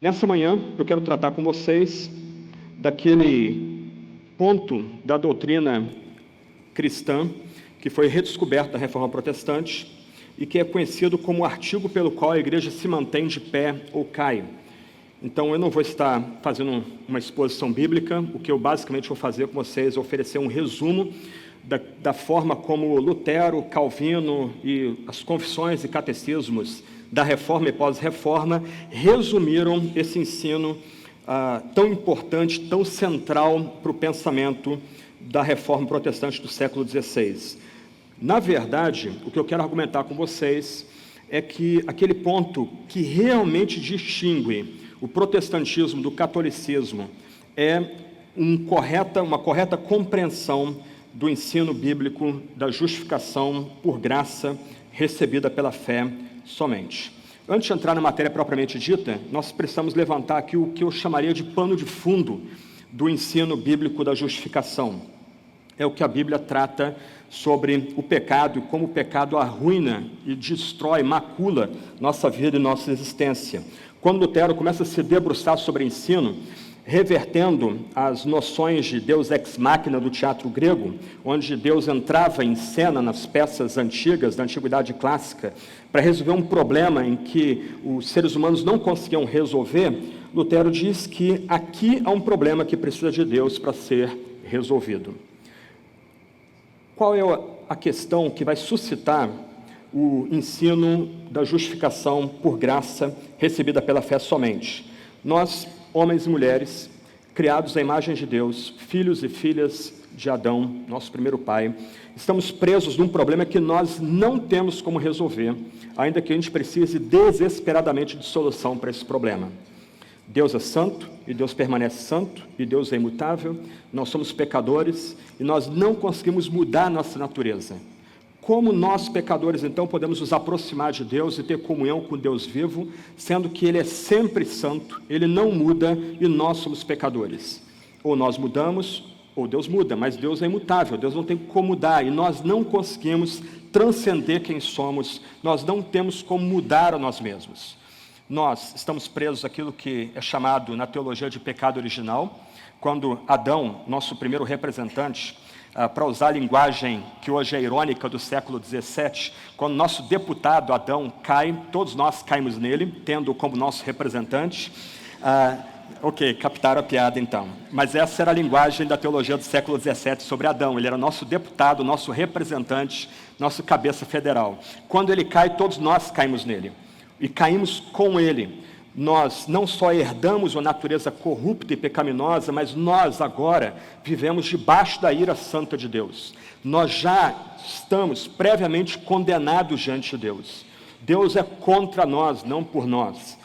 Nessa manhã, eu quero tratar com vocês daquele ponto da doutrina cristã que foi redescoberto na Reforma Protestante e que é conhecido como o artigo pelo qual a igreja se mantém de pé ou cai. Então, eu não vou estar fazendo uma exposição bíblica. O que eu basicamente vou fazer com vocês é oferecer um resumo da forma como Lutero, Calvino e as confissões e catecismos da Reforma e pós-Reforma resumiram esse ensino tão importante, tão central para o pensamento da Reforma Protestante do século XVI. Na verdade, o que eu quero argumentar com vocês é que aquele ponto que realmente distingue o protestantismo do catolicismo é uma correta compreensão do ensino bíblico da justificação por graça recebida pela fé somente. Antes de entrar na matéria propriamente dita, nós precisamos levantar aqui o que eu chamaria de pano de fundo do ensino bíblico da justificação. É o que a Bíblia trata sobre o pecado e como o pecado arruína e destrói, macula nossa vida e nossa existência. Quando Lutero começa a se debruçar sobre ensino, revertendo as noções de Deus ex machina do teatro grego, onde Deus entrava em cena nas peças antigas, da antiguidade clássica, para resolver um problema em que os seres humanos não conseguiam resolver, Lutero diz que aqui há um problema que precisa de Deus para ser resolvido. Qual é a questão que vai suscitar o ensino da justificação por graça recebida pela fé somente? Nós, homens e mulheres, criados à imagem de Deus, filhos e filhas de Adão, nosso primeiro pai, estamos presos num problema que nós não temos como resolver, ainda que a gente precise desesperadamente de solução para esse problema. Deus é santo, e Deus permanece santo, e Deus é imutável, nós somos pecadores, e nós não conseguimos mudar a nossa natureza. Como nós, pecadores, então, podemos nos aproximar de Deus e ter comunhão com Deus vivo, sendo que Ele é sempre santo, Ele não muda e nós somos pecadores? Ou nós mudamos, ou Deus muda, mas Deus é imutável, Deus não tem como mudar, e nós não conseguimos transcender quem somos, nós não temos como mudar a nós mesmos. Nós estamos presos àquilo que é chamado na teologia de pecado original, quando Adão, nosso primeiro representante, para usar a linguagem que hoje é irônica do século XVII, quando nosso deputado Adão cai, todos nós caímos nele, tendo como nosso representante. Ok, captaram a piada então. Mas essa era a linguagem da teologia do século XVII sobre Adão. Ele era nosso deputado, nosso representante, nosso cabeça federal. Quando ele cai, todos nós caímos nele. E caímos com ele. Nós não só herdamos uma natureza corrupta e pecaminosa, mas nós agora vivemos debaixo da ira santa de Deus. Nós já estamos previamente condenados diante de Deus. Deus é contra nós, não por nós.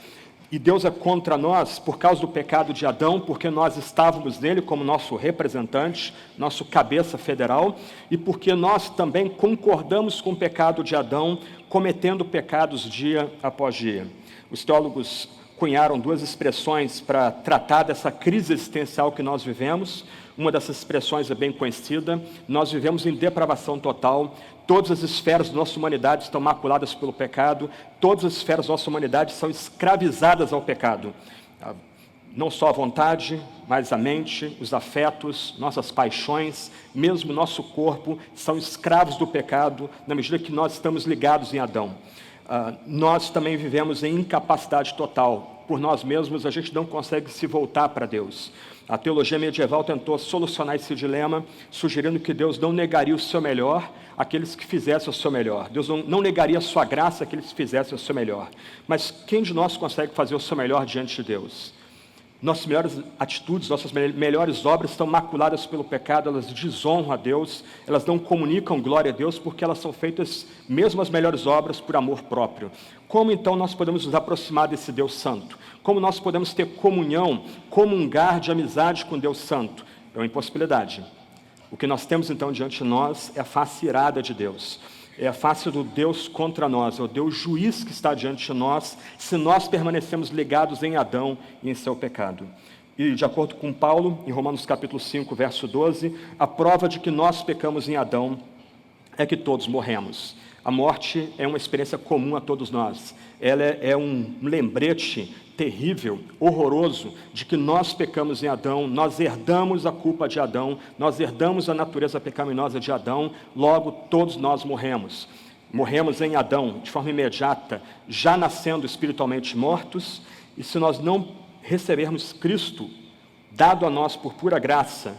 E Deus é contra nós por causa do pecado de Adão, porque nós estávamos nele como nosso representante, nosso cabeça federal, e porque nós também concordamos com o pecado de Adão, cometendo pecados dia após dia. Os teólogos cunharam duas expressões para tratar dessa crise existencial que nós vivemos. Uma dessas expressões é bem conhecida: nós vivemos em depravação total, todas as esferas da nossa humanidade estão maculadas pelo pecado, todas as esferas da nossa humanidade são escravizadas ao pecado. Não só a vontade, mas a mente, os afetos, nossas paixões, mesmo nosso corpo, são escravos do pecado, na medida que nós estamos ligados em Adão. Nós também vivemos em incapacidade total. Por nós mesmos, a gente não consegue se voltar para Deus. A teologia medieval tentou solucionar esse dilema, sugerindo que Deus não negaria o seu melhor àqueles que fizessem o seu melhor. Deus não negaria a sua graça àqueles que fizessem o seu melhor. Mas quem de nós consegue fazer o seu melhor diante de Deus? Nossas melhores atitudes, nossas melhores obras estão maculadas pelo pecado, elas desonram a Deus, elas não comunicam glória a Deus, porque elas são feitas, mesmo as melhores obras, por amor próprio. Como então nós podemos nos aproximar desse Deus Santo? Como nós podemos ter comunhão, comungar de amizade com Deus Santo? É uma impossibilidade. O que nós temos então diante de nós é a face irada de Deus. É a face do Deus contra nós, é o Deus juiz que está diante de nós, se nós permanecemos ligados em Adão e em seu pecado. E de acordo com Paulo, em Romanos capítulo 5, verso 12, a prova de que nós pecamos em Adão é que todos morremos. A morte é uma experiência comum a todos nós. Ela é um lembrete terrível, horroroso, de que nós pecamos em Adão, nós herdamos a culpa de Adão, nós herdamos a natureza pecaminosa de Adão, logo todos nós morremos. Morremos em Adão de forma imediata, já nascendo espiritualmente mortos, e se nós não recebermos Cristo, dado a nós por pura graça,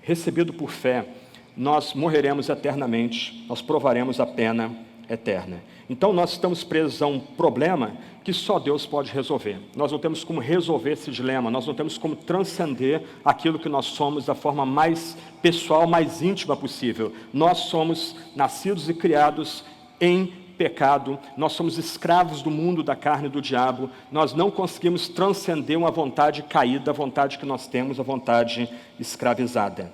recebido por fé, nós morreremos eternamente, nós provaremos a pena eterna. Então nós estamos presos a um problema que só Deus pode resolver. Nós não temos como resolver esse dilema, nós não temos como transcender aquilo que nós somos da forma mais pessoal, mais íntima possível. Nós somos nascidos e criados em pecado, nós somos escravos do mundo, da carne e do diabo, nós não conseguimos transcender uma vontade caída, a vontade que nós temos, a vontade escravizada.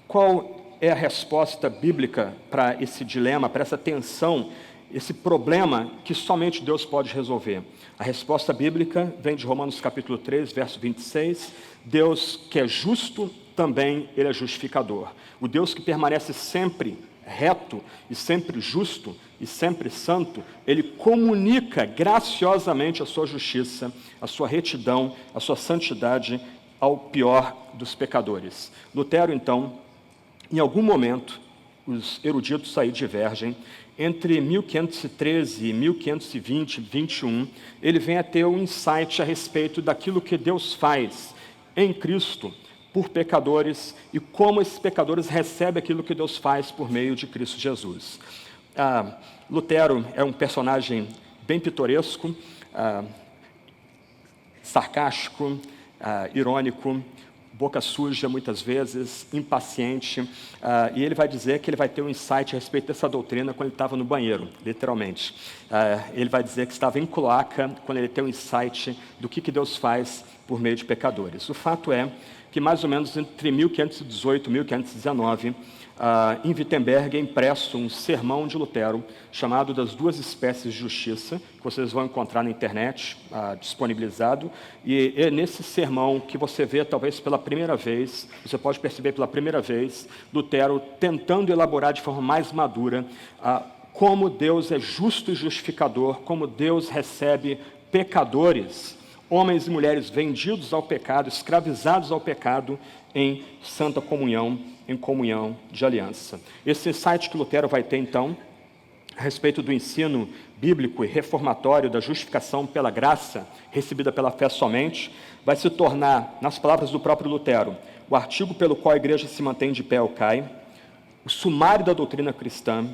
Qual é a resposta bíblica para esse dilema, para essa tensão, esse problema que somente Deus pode resolver? A resposta bíblica vem de Romanos capítulo 3, verso 26. Deus que é justo, também Ele é justificador. O Deus que permanece sempre reto e sempre justo e sempre santo, Ele comunica graciosamente a sua justiça, a sua retidão, a sua santidade ao pior dos pecadores. Lutero, então, em algum momento, os eruditos aí divergem, entre 1513 e 1520, 21, ele vem a ter um insight a respeito daquilo que Deus faz em Cristo por pecadores e como esses pecadores recebem aquilo que Deus faz por meio de Cristo Jesus. Lutero é um personagem bem pitoresco, sarcástico, irônico, boca suja muitas vezes, impaciente, e ele vai dizer que ele vai ter um insight a respeito dessa doutrina quando ele estava no banheiro, literalmente. Ele vai dizer que estava em cloaca quando ele tem um insight do que Deus faz por meio de pecadores. O fato é que mais ou menos entre 1518 e 1519, em Wittenberg é impresso um sermão de Lutero chamado Das Duas Espécies de Justiça, que vocês vão encontrar na internet, disponibilizado, e é nesse sermão que você vê, talvez pela primeira vez, você pode perceber pela primeira vez, Lutero tentando elaborar de forma mais madura como Deus é justo e justificador, como Deus recebe pecadores, homens e mulheres vendidos ao pecado, escravizados ao pecado, em santa comunhão, em comunhão de aliança. Esse insight que Lutero vai ter, então, a respeito do ensino bíblico e reformatório da justificação pela graça, recebida pela fé somente, vai se tornar, nas palavras do próprio Lutero, o artigo pelo qual a igreja se mantém de pé ou cai, o sumário da doutrina cristã,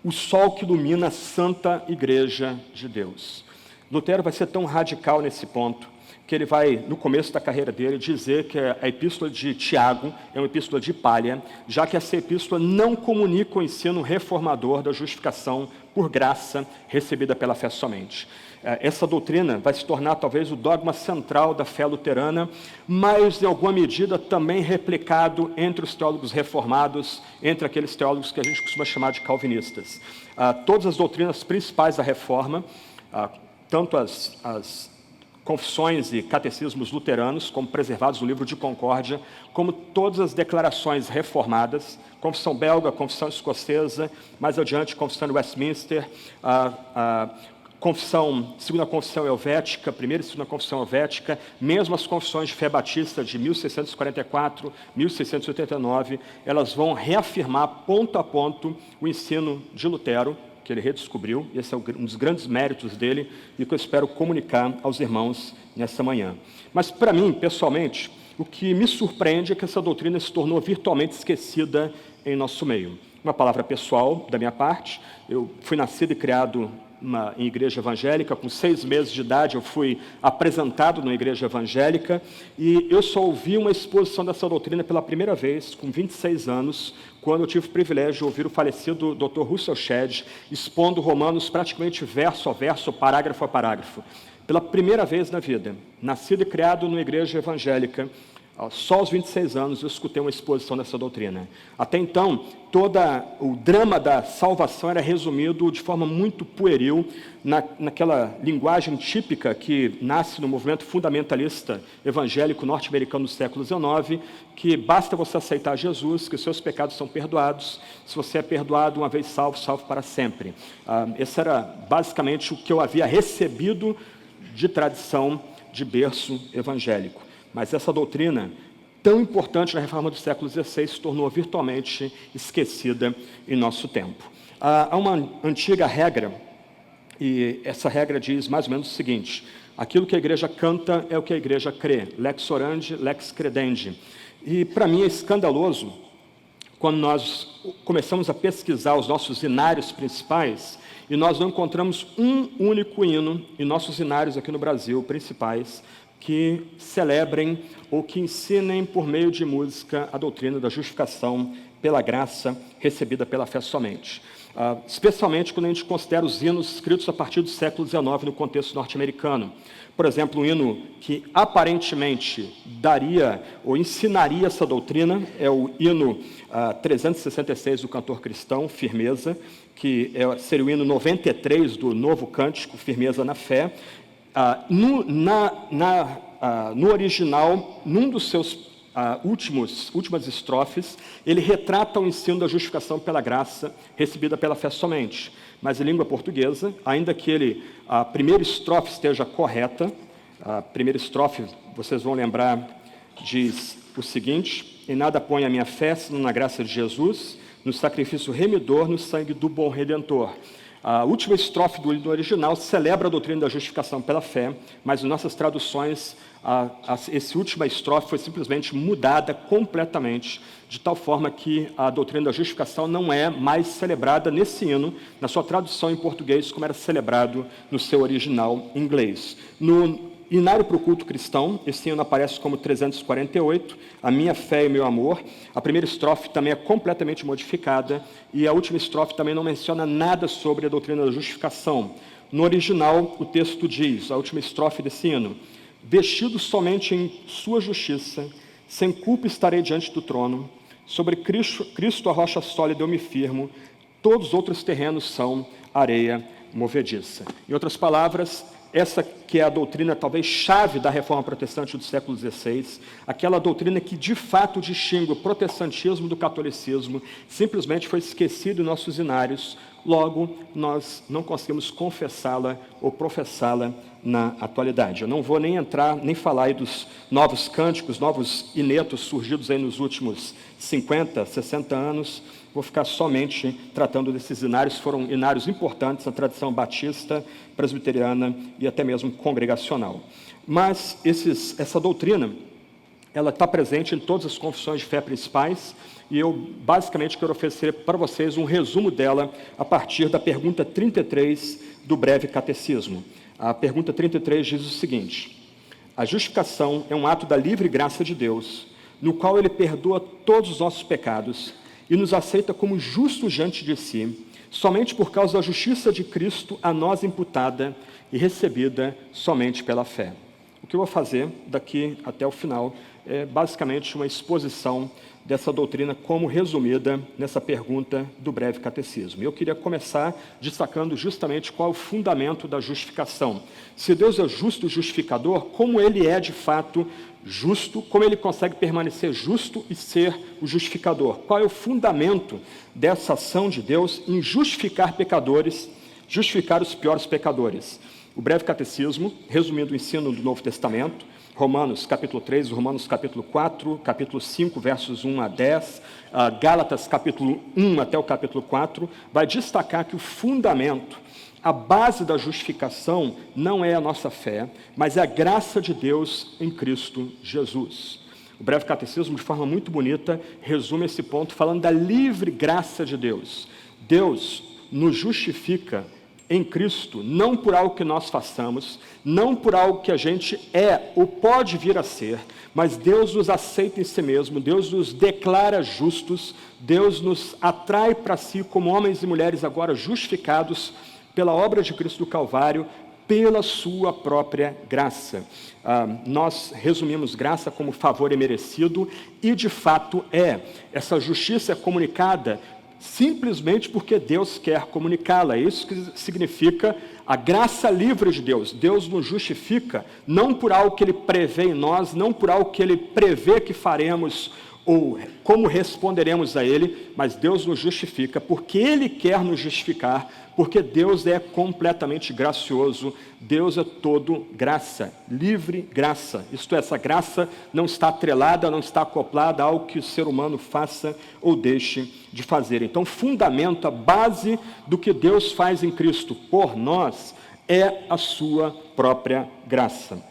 o sol que ilumina a santa igreja de Deus. Lutero vai ser tão radical nesse ponto, que ele vai, no começo da carreira dele, dizer que a epístola de Tiago é uma epístola de palha, já que essa epístola não comunica o ensino reformador da justificação por graça recebida pela fé somente. Essa doutrina vai se tornar talvez o dogma central da fé luterana, mas em alguma medida também replicado entre os teólogos reformados, entre aqueles teólogos que a gente costuma chamar de calvinistas. Todas as doutrinas principais da reforma, tanto as confissões e catecismos luteranos, como preservados no livro de Concórdia, como todas as declarações reformadas, confissão belga, confissão escocesa, mais adiante, confissão de Westminster, segunda confissão helvética, primeira e segunda confissão helvética, mesmo as confissões de fé batista de 1644, 1689, elas vão reafirmar ponto a ponto o ensino de Lutero, que ele redescobriu, e esse é um dos grandes méritos dele, e que eu espero comunicar aos irmãos nessa manhã. Mas, para mim, pessoalmente, o que me surpreende é que essa doutrina se tornou virtualmente esquecida em nosso meio. Uma palavra pessoal da minha parte, eu fui nascido e criado em igreja evangélica, com 6 meses de idade eu fui apresentado numa igreja evangélica, e eu só ouvi uma exposição dessa doutrina pela primeira vez, com 26 anos, quando eu tive o privilégio de ouvir o falecido Dr. Russell Shedd expondo Romanos praticamente verso a verso, parágrafo a parágrafo. Pela primeira vez na vida, nascido e criado numa igreja evangélica, Só aos 26 anos eu escutei uma exposição dessa doutrina. Até então, todo o drama da salvação era resumido de forma muito pueril naquela linguagem típica que nasce no movimento fundamentalista evangélico norte-americano do século XIX, que basta você aceitar Jesus, que os seus pecados são perdoados. Se você é perdoado uma vez salvo, salvo para sempre. Esse era basicamente o que eu havia recebido de tradição de berço evangélico. Mas essa doutrina, tão importante na reforma do século XVI, se tornou virtualmente esquecida em nosso tempo. Há uma antiga regra, e essa regra diz mais ou menos o seguinte: aquilo que a igreja canta é o que a igreja crê, lex orandi, lex credendi. E para mim é escandaloso quando nós começamos a pesquisar os nossos hinários principais e nós não encontramos um único hino em nossos hinários aqui no Brasil, principais, que celebrem ou que ensinem por meio de música a doutrina da justificação pela graça recebida pela fé somente. Especialmente quando a gente considera os hinos escritos a partir do século XIX no contexto norte-americano. Por exemplo, um hino que aparentemente daria ou ensinaria essa doutrina é o hino 366 do cantor cristão, Firmeza, que seria o hino 93 do Novo Cântico, Firmeza na Fé. No original, num dos seus últimas estrofes, ele retrata o ensino da justificação pela graça recebida pela fé somente. Mas em língua portuguesa, ainda que a primeira estrofe esteja correta, a primeira estrofe, vocês vão lembrar, diz o seguinte: em nada ponho a minha fé, senão na graça de Jesus, no sacrifício remidor, no sangue do bom Redentor. A última estrofe do hino original celebra a doutrina da justificação pela fé, mas em nossas traduções, essa última estrofe foi simplesmente mudada completamente, de tal forma que a doutrina da justificação não é mais celebrada nesse hino, na sua tradução em português, como era celebrado no seu original em inglês. No hinário para o culto cristão, esse hino aparece como 348, a minha fé e o meu amor. A primeira estrofe também é completamente modificada e a última estrofe também não menciona nada sobre a doutrina da justificação. No original, o texto diz, a última estrofe desse hino: vestido somente em sua justiça, sem culpa estarei diante do trono, sobre Cristo a rocha sólida eu me firmo, todos os outros terrenos são areia movediça. Em outras palavras, essa que é a doutrina talvez chave da reforma protestante do século XVI, aquela doutrina que de fato distingue o protestantismo do catolicismo, simplesmente foi esquecida em nossos hinários, logo nós não conseguimos confessá-la ou professá-la na atualidade. Eu não vou nem entrar, nem falar aí dos novos cânticos, novos hinetos surgidos aí nos últimos 50, 60 anos, vou ficar somente tratando desses hinários, foram hinários importantes na tradição batista, presbiteriana e até mesmo congregacional. Mas essa doutrina, ela está presente em todas as confissões de fé principais, e eu basicamente quero oferecer para vocês um resumo dela a partir da pergunta 33 do breve catecismo. A pergunta 33 diz o seguinte: a justificação é um ato da livre graça de Deus, no qual Ele perdoa todos os nossos pecados e nos aceita como justos diante de si, somente por causa da justiça de Cristo a nós imputada e recebida somente pela fé. O que eu vou fazer daqui até o final é basicamente uma exposição dessa doutrina como resumida nessa pergunta do breve catecismo. Eu queria começar destacando justamente qual é o fundamento da justificação. Se Deus é justo e justificador, como Ele é de fato justo, como Ele consegue permanecer justo e ser o justificador? Qual é o fundamento dessa ação de Deus em justificar pecadores, justificar os piores pecadores? O breve catecismo, resumindo o ensino do Novo Testamento, Romanos capítulo 3, Romanos capítulo 4, capítulo 5, versos 1 a 10, Gálatas capítulo 1 até o capítulo 4, vai destacar que o fundamento, a base da justificação não é a nossa fé, mas é a graça de Deus em Cristo Jesus. O breve catecismo, de forma muito bonita, resume esse ponto falando da livre graça de Deus. Deus nos justifica em Cristo, não por algo que nós façamos, não por algo que a gente é ou pode vir a ser, mas Deus nos aceita em si mesmo, Deus nos declara justos, Deus nos atrai para si como homens e mulheres agora justificados pela obra de Cristo do Calvário, pela sua própria graça. Nós resumimos graça como favor imerecido, e de fato essa justiça é comunicada simplesmente porque Deus quer comunicá-la. É isso que significa a graça livre de Deus. Deus nos justifica não por algo que Ele prevê em nós, não por algo que Ele prevê que faremos ou como responderemos a Ele, mas Deus nos justifica porque Ele quer nos justificar, porque Deus é completamente gracioso. Deus é todo graça, livre graça. Isto é, essa graça não está atrelada, não está acoplada a algo que o ser humano faça ou deixe de fazer. Então, fundamento, a base do que Deus faz em Cristo por nós é a sua própria graça.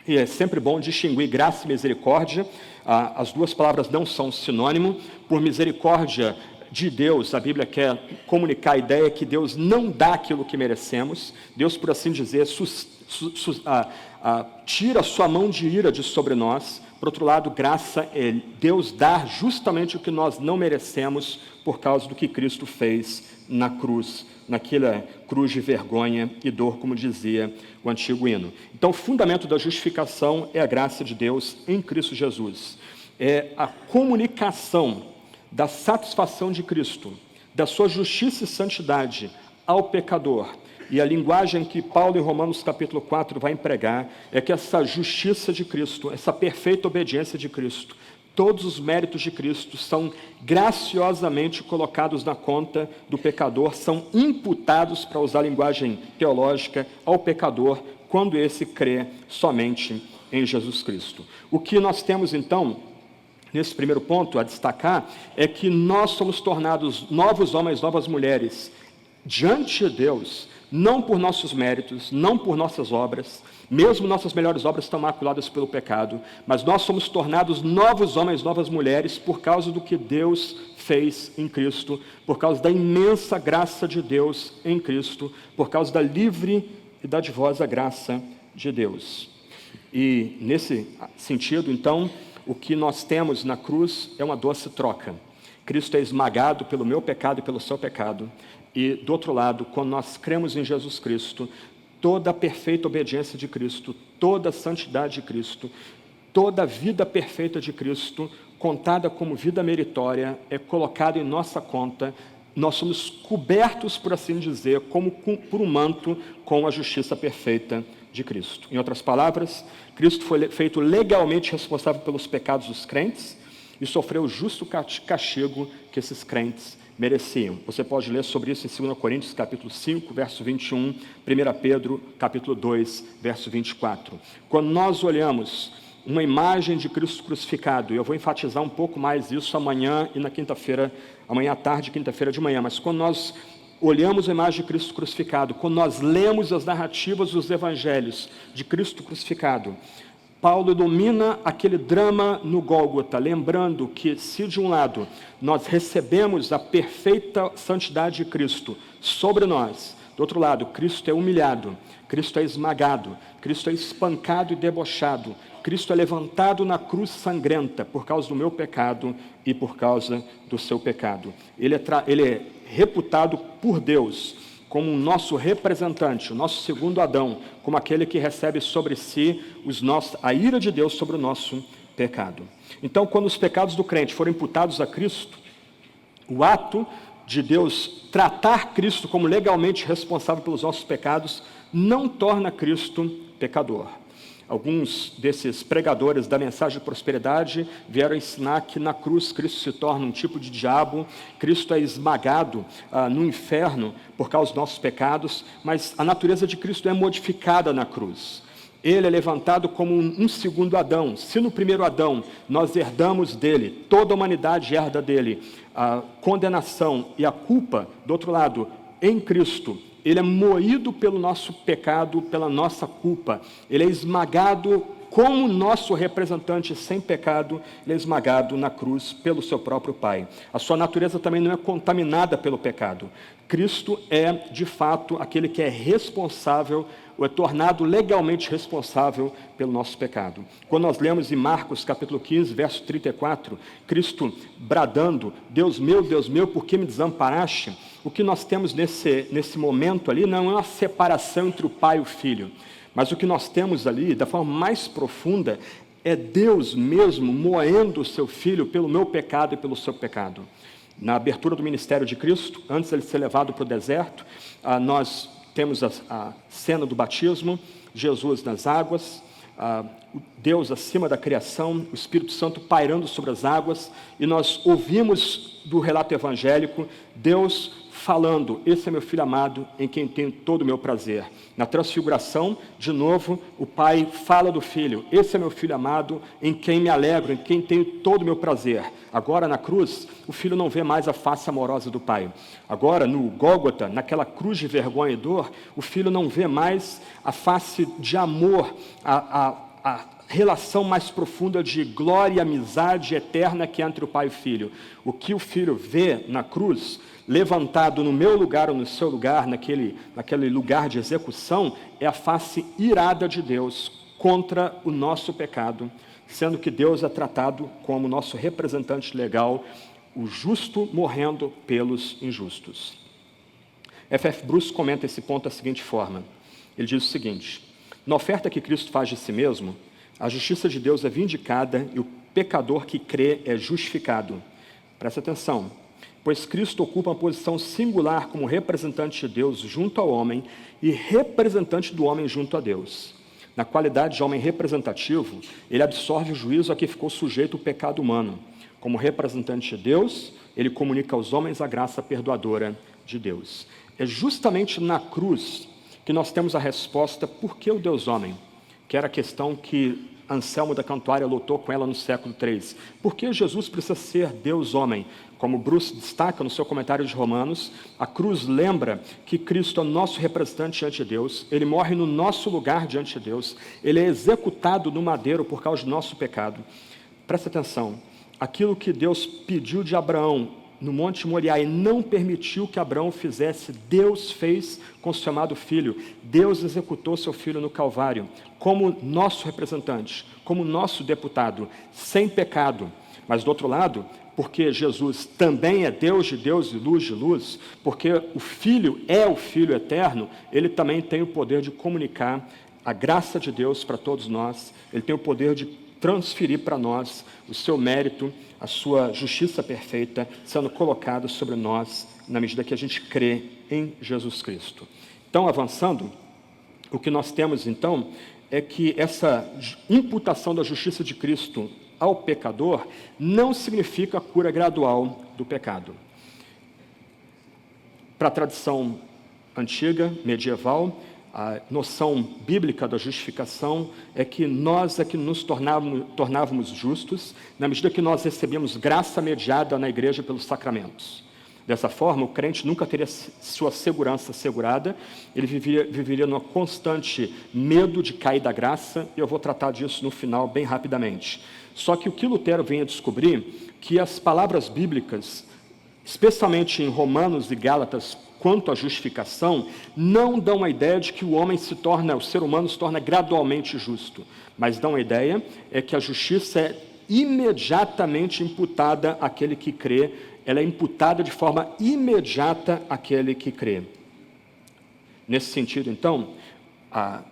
E é sempre bom distinguir graça e misericórdia. As duas palavras não são sinônimo. Por misericórdia de Deus, a Bíblia quer comunicar a ideia que Deus não dá aquilo que merecemos. Deus, por assim dizer, tira a sua mão de ira de sobre nós. Por outro lado, graça é Deus dar justamente o que nós não merecemos por causa do que Cristo fez na cruz, naquela cruz de vergonha e dor, como dizia o antigo hino. Então, o fundamento da justificação é a graça de Deus em Cristo Jesus. É a comunicação da satisfação de Cristo, da sua justiça e santidade ao pecador. E a linguagem que Paulo, em Romanos capítulo 4, vai empregar é que essa justiça de Cristo, essa perfeita obediência de Cristo, todos os méritos de Cristo são graciosamente colocados na conta do pecador, são imputados, para usar a linguagem teológica, ao pecador, quando esse crê somente em Jesus Cristo. O que nós temos, então, nesse primeiro ponto a destacar, é que nós somos tornados novos homens, novas mulheres, diante de Deus, não por nossos méritos, não por nossas obras, mesmo nossas melhores obras estão maculadas pelo pecado, mas nós somos tornados novos homens, novas mulheres, por causa do que Deus fez em Cristo, por causa da imensa graça de Deus em Cristo, por causa da livre e dadivosa graça de Deus. E nesse sentido, então, o que nós temos na cruz é uma doce troca. Cristo é esmagado pelo meu pecado e pelo seu pecado. E, do outro lado, quando nós cremos em Jesus Cristo, toda a perfeita obediência de Cristo, toda a santidade de Cristo, toda a vida perfeita de Cristo, contada como vida meritória, é colocada em nossa conta. Nós somos cobertos, por assim dizer, como por um manto com a justiça perfeita de Cristo. Em outras palavras, Cristo foi feito legalmente responsável pelos pecados dos crentes e sofreu o justo castigo que esses crentes mereciam. Você pode ler sobre isso em 2 Coríntios, capítulo 5, verso 21, 1 Pedro, capítulo 2, verso 24. Quando nós olhamos uma imagem de Cristo crucificado, e eu vou enfatizar um pouco mais isso amanhã e na quinta-feira, amanhã à tarde e quinta-feira de manhã, mas quando nós olhamos a imagem de Cristo crucificado, quando nós lemos as narrativas dos evangelhos de Cristo crucificado, Paulo domina aquele drama no Gólgota, lembrando que, se de um lado nós recebemos a perfeita santidade de Cristo sobre nós, do outro lado, Cristo é humilhado, Cristo é esmagado, Cristo é espancado e debochado, Cristo é levantado na cruz sangrenta por causa do meu pecado e por causa do seu pecado. Ele é reputado por Deus como o nosso representante, o nosso segundo Adão, como aquele que recebe sobre si a ira de Deus sobre o nosso pecado. Então, quando os pecados do crente forem imputados a Cristo, o ato de Deus tratar Cristo como legalmente responsável pelos nossos pecados não torna Cristo pecador. Alguns desses pregadores da mensagem de prosperidade vieram ensinar que na cruz Cristo se torna um tipo de diabo, Cristo é esmagado no inferno por causa dos nossos pecados, mas a natureza de Cristo é modificada na cruz. Ele é levantado como um segundo Adão. Se no primeiro Adão nós herdamos dele, toda a humanidade herda dele, a condenação e a culpa, do outro lado, em Cristo, ele é moído pelo nosso pecado, pela nossa culpa. Ele é esmagado como nosso representante sem pecado, ele é esmagado na cruz pelo seu próprio Pai. A sua natureza também não é contaminada pelo pecado. Cristo é, de fato, aquele que é responsável, ou é tornado legalmente responsável pelo nosso pecado. Quando nós lemos em Marcos capítulo 15, verso 34, Cristo bradando, Deus meu, por que me desamparaste? O que nós temos nesse momento ali não é uma separação entre o Pai e o Filho, mas o que nós temos ali, da forma mais profunda, é Deus mesmo moendo o seu Filho pelo meu pecado e pelo seu pecado. Na abertura do ministério de Cristo, antes de ele ser levado para o deserto, nós temos a cena do batismo, Jesus nas águas, Deus acima da criação, o Espírito Santo pairando sobre as águas, e nós ouvimos do relato evangélico, Deus falando, esse é meu filho amado, em quem tenho todo o meu prazer. Na transfiguração, de novo, o Pai fala do Filho, esse é meu filho amado, em quem me alegro, em quem tenho todo o meu prazer. Agora, na cruz, o Filho não vê mais a face amorosa do Pai. Agora, no Gólgota, naquela cruz de vergonha e dor, o Filho não vê mais a face de amor, a relação mais profunda de glória e amizade eterna que há entre o Pai e o Filho. O que o Filho vê na cruz, levantado no meu lugar ou no seu lugar, naquele lugar de execução, é a face irada de Deus contra o nosso pecado, sendo que Deus é tratado como nosso representante legal, o justo morrendo pelos injustos. F.F. Bruce comenta esse ponto da seguinte forma, ele diz o seguinte: na oferta que Cristo faz de si mesmo, a justiça de Deus é vindicada e o pecador que crê é justificado. Presta atenção. Pois Cristo ocupa uma posição singular como representante de Deus junto ao homem e representante do homem junto a Deus. Na qualidade de homem representativo, ele absorve o juízo a que ficou sujeito o pecado humano. Como representante de Deus, ele comunica aos homens a graça perdoadora de Deus. É justamente na cruz que nós temos a resposta por que o Deus homem, que era a questão que Anselmo da Cantuária lutou com ela no século III. Por que Jesus precisa ser Deus homem? Como Bruce destaca no seu comentário de Romanos, a cruz lembra que Cristo é o nosso representante diante de Deus, ele morre no nosso lugar diante de Deus, ele é executado no madeiro por causa do nosso pecado. Presta atenção, aquilo que Deus pediu de Abraão no Monte Moriá e não permitiu que Abraão fizesse, Deus fez com o seu amado filho. Deus executou seu filho no Calvário, como nosso representante, como nosso deputado, sem pecado. Mas do outro lado, porque Jesus também é Deus de Deus e luz de luz, porque o Filho é o Filho eterno, ele também tem o poder de comunicar a graça de Deus para todos nós, ele tem o poder de transferir para nós o seu mérito, a sua justiça perfeita, sendo colocado sobre nós, na medida que a gente crê em Jesus Cristo. Então, avançando, o que nós temos, então, é que essa imputação da justiça de Cristo ao pecador não significa a cura gradual do pecado. Para a tradição antiga, medieval, a noção bíblica da justificação é que nós é que nos tornávamos justos na medida que nós recebemos graça mediada na igreja pelos sacramentos. Dessa forma, o crente nunca teria sua segurança assegurada, ele viveria num constante medo de cair da graça, e eu vou tratar disso no final bem rapidamente. Só que o que Lutero vem a descobrir, que as palavras bíblicas, especialmente em Romanos e Gálatas, quanto à justificação, não dão a ideia de que o ser humano se torna gradualmente justo, mas dão a ideia é que a justiça é imediatamente imputada àquele que crê, ela é imputada de forma imediata àquele que crê. Nesse sentido, então,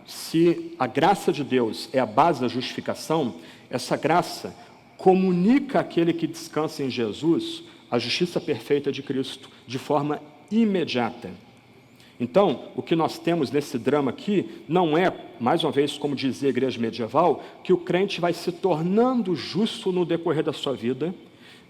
se a graça de Deus é a base da justificação, essa graça comunica àquele que descansa em Jesus a justiça perfeita de Cristo, de forma imediata. Então, o que nós temos nesse drama aqui não é, mais uma vez, como dizia a igreja medieval, que o crente vai se tornando justo no decorrer da sua vida,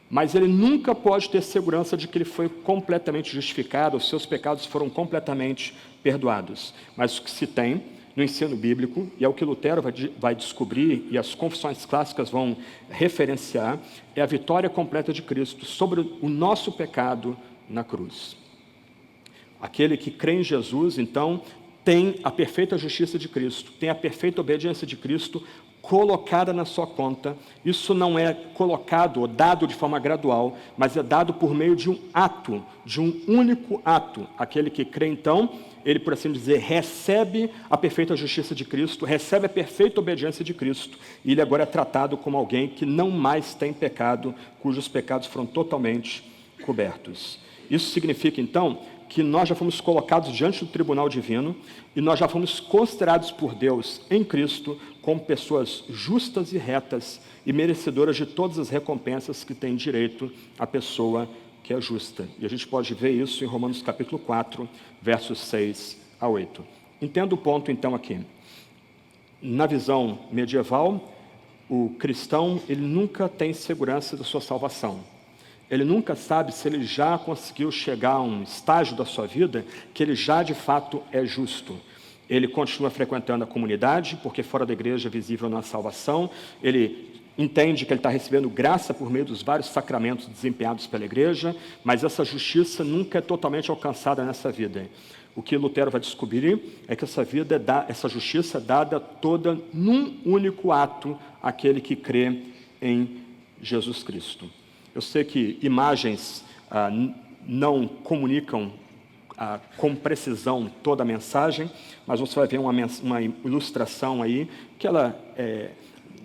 mas ele nunca pode ter segurança de que ele foi completamente justificado, os seus pecados foram completamente perdoados. Mas o que se tem no ensino bíblico, e é o que Lutero vai descobrir, e as confissões clássicas vão referenciar, é a vitória completa de Cristo sobre o nosso pecado na cruz. Aquele que crê em Jesus, então, tem a perfeita justiça de Cristo, tem a perfeita obediência de Cristo, colocada na sua conta. Isso não é colocado ou dado de forma gradual, mas é dado por meio de um ato, de um único ato. Aquele que crê, então, ele, por assim dizer, recebe a perfeita justiça de Cristo, recebe a perfeita obediência de Cristo, e ele agora é tratado como alguém que não mais tem pecado, cujos pecados foram totalmente cobertos. Isso significa, então, que nós já fomos colocados diante do tribunal divino e nós já fomos considerados por Deus em Cristo como pessoas justas e retas e merecedoras de todas as recompensas que tem direito a pessoa que é justa. E a gente pode ver isso em Romanos capítulo 4, versos 6 a 8. Entenda o ponto então aqui. Na visão medieval, o cristão ele nunca tem segurança da sua salvação. Ele nunca sabe se ele já conseguiu chegar a um estágio da sua vida que ele já de fato é justo. Ele continua frequentando a comunidade, porque fora da igreja é visível na salvação. Ele entende que ele está recebendo graça por meio dos vários sacramentos desempenhados pela igreja, mas essa justiça nunca é totalmente alcançada nessa vida. O que Lutero vai descobrir é que essa justiça é dada toda num único ato, àquele que crê em Jesus Cristo. Eu sei que imagens não comunicam com precisão toda a mensagem, mas você vai ver uma ilustração aí, que ela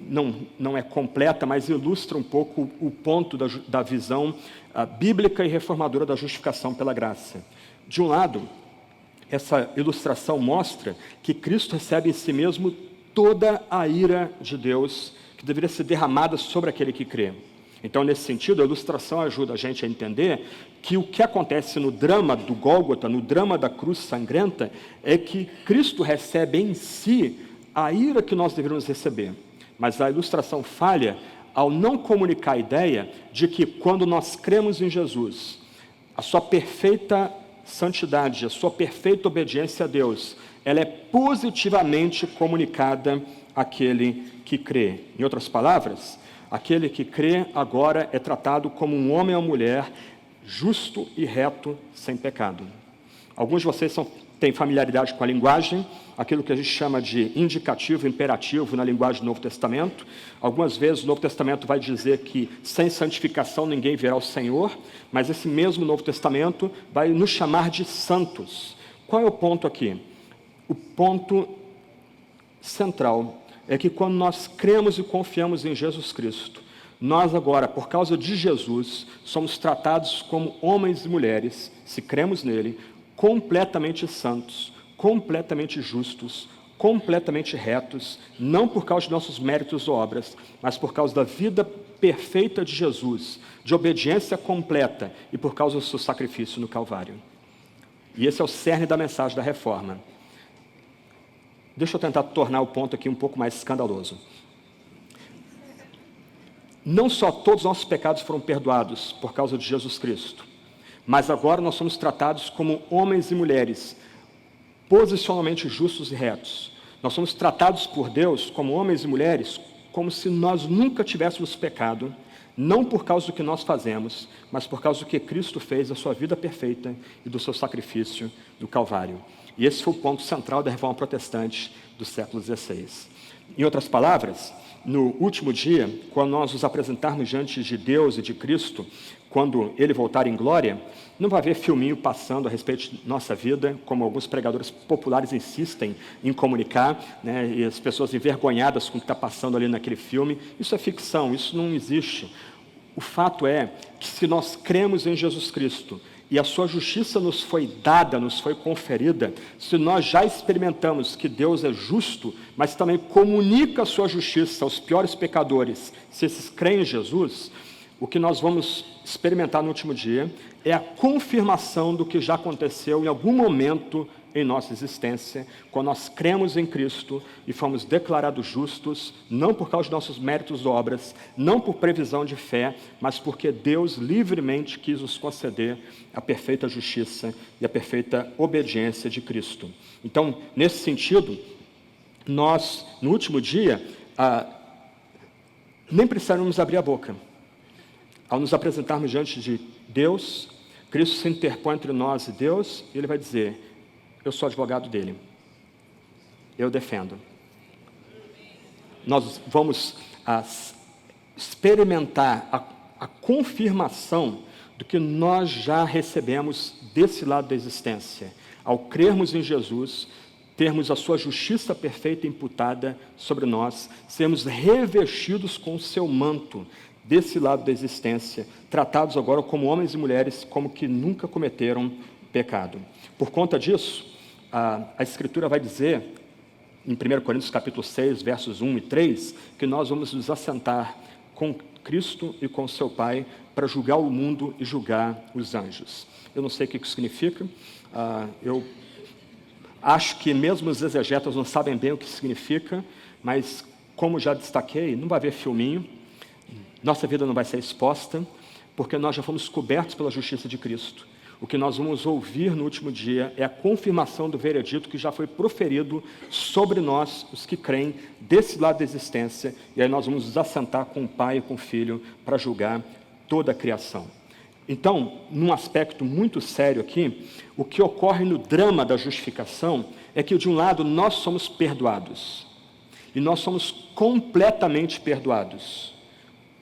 não é completa, mas ilustra um pouco o ponto da visão bíblica e reformadora da justificação pela graça. De um lado, essa ilustração mostra que Cristo recebe em si mesmo toda a ira de Deus que deveria ser derramada sobre aquele que crê. Então, nesse sentido, a ilustração ajuda a gente a entender que o que acontece no drama do Gólgota, no drama da cruz sangrenta, é que Cristo recebe em si a ira que nós deveríamos receber. Mas a ilustração falha ao não comunicar a ideia de que quando nós cremos em Jesus, a sua perfeita santidade, a sua perfeita obediência a Deus, ela é positivamente comunicada àquele que crê. Em outras palavras, aquele que crê agora é tratado como um homem ou mulher justo e reto, sem pecado. Alguns de vocês têm familiaridade com a linguagem, aquilo que a gente chama de indicativo, imperativo na linguagem do Novo Testamento. Algumas vezes o Novo Testamento vai dizer que sem santificação ninguém verá o Senhor, mas esse mesmo Novo Testamento vai nos chamar de santos. Qual é o ponto aqui? O ponto central é que quando nós cremos e confiamos em Jesus Cristo, nós agora, por causa de Jesus, somos tratados como homens e mulheres, se cremos nele, completamente santos, completamente justos, completamente retos, não por causa de nossos méritos ou obras, mas por causa da vida perfeita de Jesus, de obediência completa e por causa do seu sacrifício no Calvário. E esse é o cerne da mensagem da reforma. Deixa eu tentar tornar o ponto aqui um pouco mais escandaloso. Não só todos os nossos pecados foram perdoados por causa de Jesus Cristo, mas agora nós somos tratados como homens e mulheres posicionalmente justos e retos. Nós somos tratados por Deus como homens e mulheres como se nós nunca tivéssemos pecado, não por causa do que nós fazemos, mas por causa do que Cristo fez da sua vida perfeita e do seu sacrifício do Calvário. E esse foi o ponto central da Reforma Protestante do século XVI. Em outras palavras, no último dia, quando nós nos apresentarmos diante de Deus e de Cristo, quando Ele voltar em glória, não vai haver filminho passando a respeito de nossa vida, como alguns pregadores populares insistem em comunicar, né, e as pessoas envergonhadas com o que está passando ali naquele filme. Isso é ficção, isso não existe. O fato é que se nós cremos em Jesus Cristo, e a sua justiça nos foi dada, nos foi conferida, se nós já experimentamos que Deus é justo, mas também comunica a sua justiça aos piores pecadores, se esses creem em Jesus, o que nós vamos experimentar no último dia é a confirmação do que já aconteceu em algum momento em nossa existência, quando nós cremos em Cristo e fomos declarados justos, não por causa de nossos méritos ou obras, não por previsão de fé, mas porque Deus livremente quis nos conceder a perfeita justiça e a perfeita obediência de Cristo. Então, nesse sentido, nós, no último dia, nem precisaremos abrir a boca. Ao nos apresentarmos diante de Deus, Cristo se interpõe entre nós e Deus, e Ele vai dizer: eu sou advogado dele, eu defendo. nós vamos experimentar a confirmação do que nós já recebemos desse lado da existência. Ao crermos em Jesus, termos a sua justiça perfeita imputada sobre nós, sermos revestidos com o seu manto desse lado da existência, tratados agora como homens e mulheres como que nunca cometeram pecado. Por conta disso, a Escritura vai dizer, em 1 Coríntios capítulo 6, versos 1 e 3, que nós vamos nos assentar com Cristo e com seu Pai para julgar o mundo e julgar os anjos. Eu não sei o que isso significa, eu acho que mesmo os exegetas não sabem bem o que significa, mas como já destaquei, não vai haver filminho, nossa vida não vai ser exposta, porque nós já fomos cobertos pela justiça de Cristo. O que nós vamos ouvir no último dia é a confirmação do veredito que já foi proferido sobre nós, os que creem, desse lado da existência, e aí nós vamos nos assentar com o Pai e com o Filho para julgar toda a criação. Então, num aspecto muito sério aqui, o que ocorre no drama da justificação é que, de um lado, nós somos perdoados, e nós somos completamente perdoados,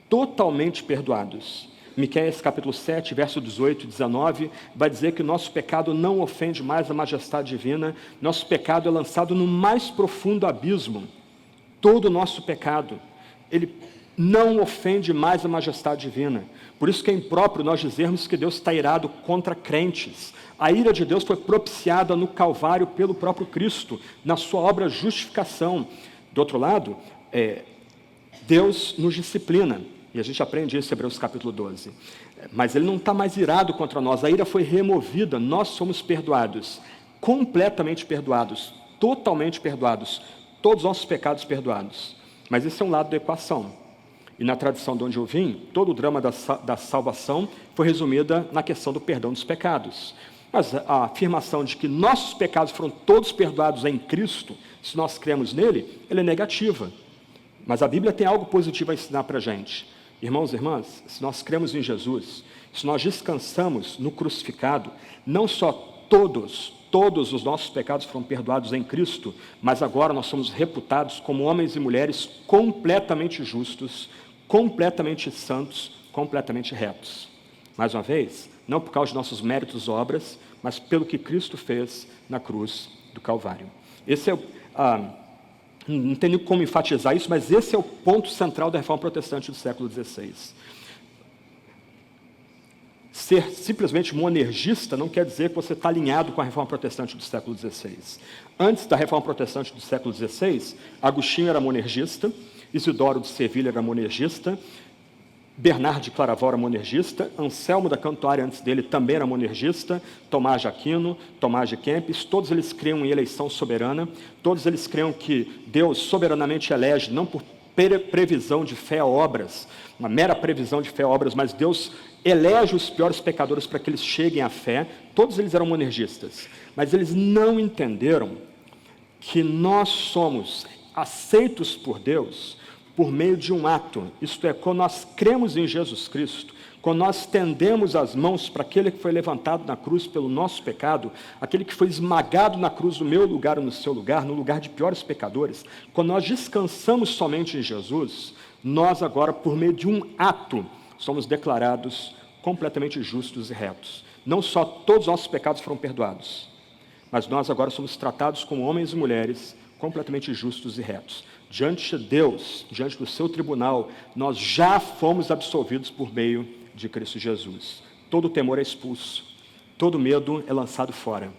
totalmente perdoados. Miqueias capítulo 7, verso 18 e 19, vai dizer que nosso pecado não ofende mais a majestade divina, nosso pecado é lançado no mais profundo abismo. Todo o nosso pecado, ele não ofende mais a majestade divina. Por isso que é impróprio nós dizermos que Deus está irado contra crentes. A ira de Deus foi propiciada no Calvário pelo próprio Cristo, na sua obra justificação. Do outro lado, Deus nos disciplina. E a gente aprende isso em Hebreus capítulo 12. Mas Ele não está mais irado contra nós. A ira foi removida. Nós somos perdoados. Completamente perdoados. Totalmente perdoados. Todos os nossos pecados perdoados. Mas esse é um lado da equação. E na tradição de onde eu vim, todo o drama da salvação foi resumida na questão do perdão dos pecados. Mas a afirmação de que nossos pecados foram todos perdoados em Cristo, se nós cremos nele, ela é negativa. Mas a Bíblia tem algo positivo a ensinar para a gente. Irmãos e irmãs, se nós cremos em Jesus, se nós descansamos no crucificado, não só todos os nossos pecados foram perdoados em Cristo, mas agora nós somos reputados como homens e mulheres completamente justos, completamente santos, completamente retos. Mais uma vez, não por causa de nossos méritos e obras, mas pelo que Cristo fez na cruz do Calvário. Esse é não tem nem como enfatizar isso, mas esse é o ponto central da reforma protestante do século XVI. Ser simplesmente monergista não quer dizer que você está alinhado com a reforma protestante do século XVI. Antes da reforma protestante do século XVI, Agostinho era monergista, Isidoro de Sevilha era monergista, Bernardo de Claraval era monergista, Anselmo da Cantuária antes dele também era monergista, Tomás de Aquino, Tomás de Kempis, todos eles criam em eleição soberana, todos eles criam que Deus soberanamente elege, não por previsão de fé a obras, uma mera previsão de fé a obras, mas Deus elege os piores pecadores para que eles cheguem à fé. Todos eles eram monergistas, mas eles não entenderam que nós somos aceitos por Deus por meio de um ato, isto é, quando nós cremos em Jesus Cristo, quando nós estendemos as mãos para aquele que foi levantado na cruz pelo nosso pecado, aquele que foi esmagado na cruz no meu lugar ou no seu lugar, no lugar de piores pecadores, quando nós descansamos somente em Jesus, nós agora, por meio de um ato, somos declarados completamente justos e retos. Não só todos os nossos pecados foram perdoados, mas nós agora somos tratados como homens e mulheres completamente justos e retos. Diante de Deus, diante do seu tribunal, nós já fomos absolvidos por meio de Cristo Jesus. Todo temor é expulso, todo medo é lançado fora.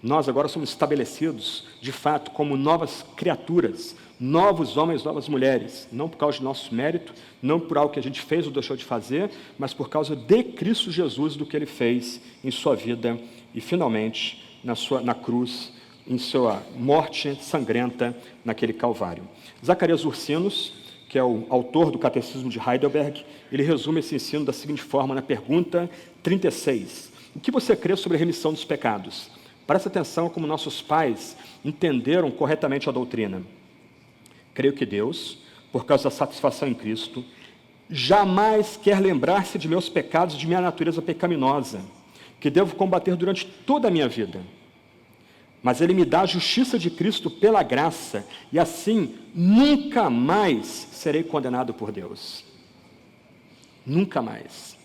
Nós agora somos estabelecidos, de fato, como novas criaturas, novos homens, novas mulheres, não por causa de nosso mérito, não por algo que a gente fez ou deixou de fazer, mas por causa de Cristo Jesus, do que Ele fez em sua vida e, finalmente, na cruz, em sua morte sangrenta naquele Calvário. Zacarias Ursinos, que é o autor do Catecismo de Heidelberg, ele resume esse ensino da seguinte forma na pergunta 36. O que você crê sobre a remissão dos pecados? Presta atenção como nossos pais entenderam corretamente a doutrina. Creio que Deus, por causa da satisfação em Cristo, jamais quer lembrar-se de meus pecados e de minha natureza pecaminosa, que devo combater durante toda a minha vida. mas Ele me dá a justiça de Cristo pela graça, e assim nunca mais serei condenado por Deus. Nunca mais.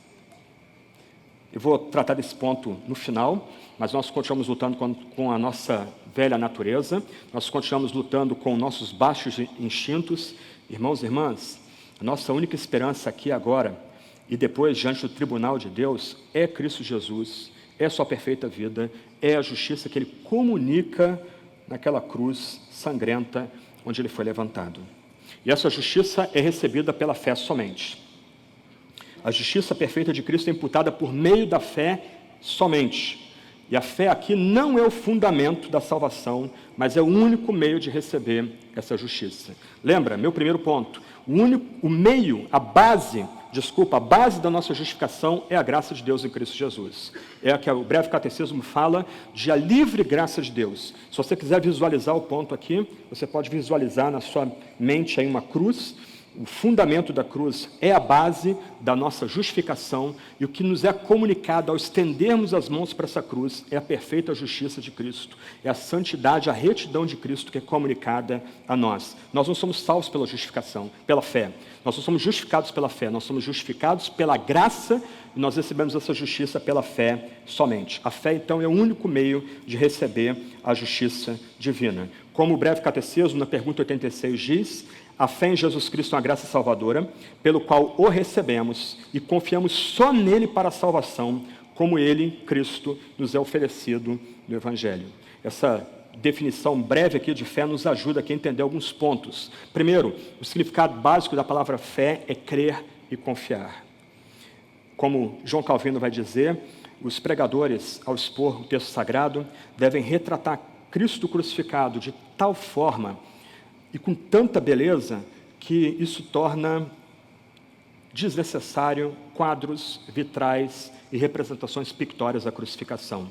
Eu vou tratar desse ponto no final, mas nós continuamos lutando com a nossa velha natureza, nós continuamos lutando com nossos baixos instintos. Irmãos e irmãs, a nossa única esperança aqui agora e depois diante do tribunal de Deus é Cristo Jesus, é sua perfeita vida, é a justiça que Ele comunica naquela cruz sangrenta onde Ele foi levantado. E essa justiça é recebida pela fé somente. A justiça perfeita de Cristo é imputada por meio da fé somente. E a fé aqui não é o fundamento da salvação, mas é o único meio de receber essa justiça. Lembra, meu primeiro ponto, a base da nossa justificação é a graça de Deus em Cristo Jesus. É a que o breve catecismo fala de a livre graça de Deus. Se você quiser visualizar o ponto aqui, você pode visualizar na sua mente aí uma cruz. O fundamento da cruz é a base da nossa justificação, e o que nos é comunicado ao estendermos as mãos para essa cruz é a perfeita justiça de Cristo, é a santidade, a retidão de Cristo que é comunicada a nós. Nós não somos salvos pela justificação, pela fé. Nós não somos justificados pela fé, nós somos justificados pela graça, e nós recebemos essa justiça pela fé somente. A fé, então, é o único meio de receber a justiça divina. Como o breve catecismo, na pergunta 86, diz: a fé em Jesus Cristo é uma graça salvadora, pelo qual o recebemos e confiamos só nele para a salvação, como ele, Cristo, nos é oferecido no Evangelho. Essa definição breve aqui de fé nos ajuda aqui a entender alguns pontos. Primeiro, o significado básico da palavra fé é crer e confiar. Como João Calvino vai dizer, os pregadores, ao expor o texto sagrado, devem retratar Cristo crucificado de tal forma e com tanta beleza que isso torna desnecessário quadros, vitrais e representações pictóricas da crucificação.